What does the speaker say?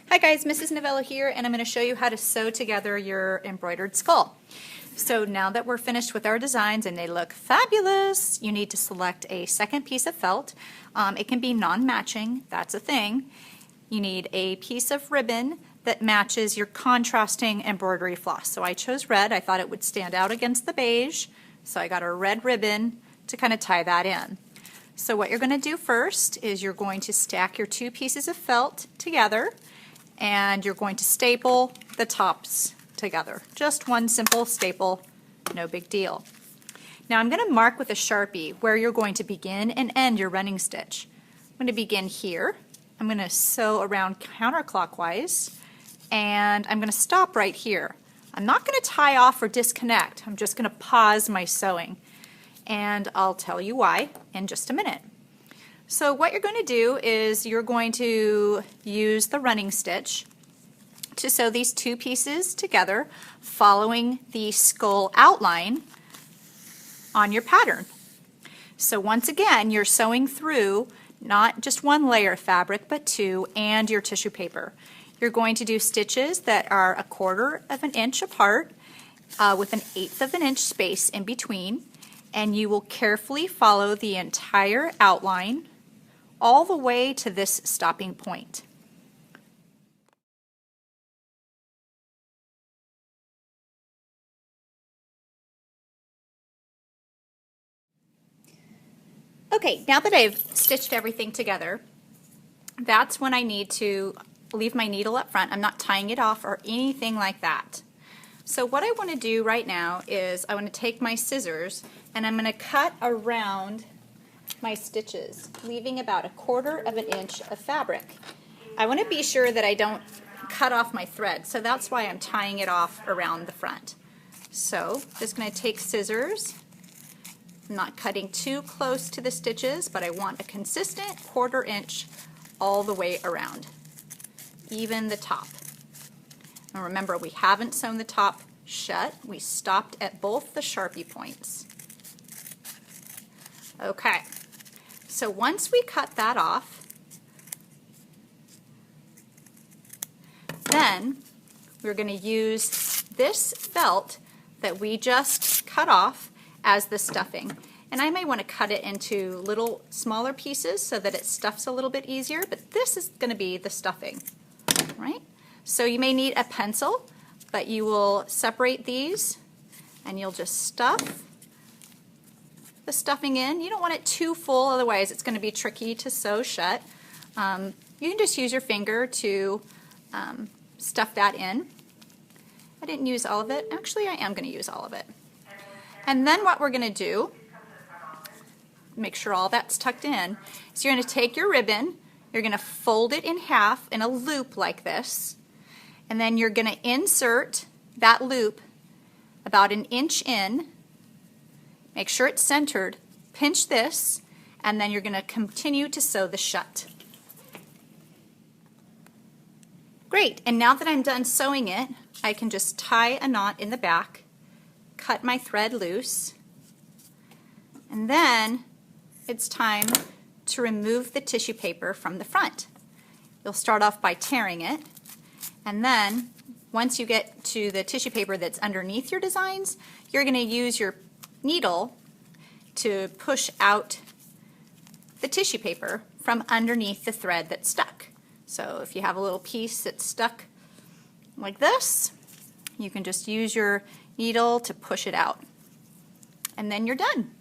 Hi guys, Mrs. Novello here, and I'm going to show you how to sew together your embroidered skull. So now that we're finished with our designs and they look fabulous, you need to select a second piece of felt. It can be non-matching, that's a thing. You need a piece of ribbon that matches your contrasting embroidery floss. So I chose red. I thought it would stand out against the beige, so I got a red ribbon to kind of tie that in. So what you're going to do first is you're going to stack your two pieces of felt together, and you're going to staple the tops together. Just one simple staple, no big deal. Now I'm going to mark with a Sharpie where you're going to begin and end your running stitch. I'm going to begin here. I'm going to sew around counterclockwise, and I'm going to stop right here. I'm not going to tie off or disconnect. I'm just going to pause my sewing, and I'll tell you why in just a minute. So what you're going to do is you're going to use the running stitch to sew these two pieces together following the skull outline on your pattern. So once again, you're sewing through not just one layer of fabric, but two, and your tissue paper. You're going to do stitches that are 1/4 of an inch apart with 1/8 of an inch space in between, and you will carefully follow the entire outline all the way to this stopping point. Okay, now that I've stitched everything together, that's when I need to leave my needle up front. I'm not tying it off or anything like that. So what I want to do right now is I want to take my scissors and I'm going to cut around my stitches, leaving about 1/4 of an inch of fabric. I want to be sure that I don't cut off my thread, so that's why I'm tying it off around the front. So just going to take scissors. I'm not cutting too close to the stitches, but I want a consistent 1/4 inch all the way around, even the top. And remember, we haven't sewn the top shut. We stopped at both the Sharpie points. Okay, so once we cut that off, then we're going to use this felt that we just cut off as the stuffing. And I may want to cut it into little smaller pieces so that it stuffs a little bit easier, but this is going to be the stuffing, right? So you may need a pencil, but you will separate these and you'll just stuff the stuffing in. You don't want it too full, otherwise it's going to be tricky to sew shut. You can just use your finger to stuff that in. I didn't use all of it. Actually, I am going to use all of it. And then what we're going to do, make sure all that's tucked in, is you're going to take your ribbon, you're going to fold it in half in a loop like this, and then you're going to insert that loop about 1 inch in. Make sure it's centered, pinch this, and then you're going to continue to sew the shut. Great, and now that I'm done sewing it, I can just tie a knot in the back, cut my thread loose, and then it's time to remove the tissue paper from the front. You'll start off by tearing it, and then once you get to the tissue paper that's underneath your designs, you're going to use your needle to push out the tissue paper from underneath the thread that's stuck. So if you have a little piece that's stuck like this, you can just use your needle to push it out. And then you're done.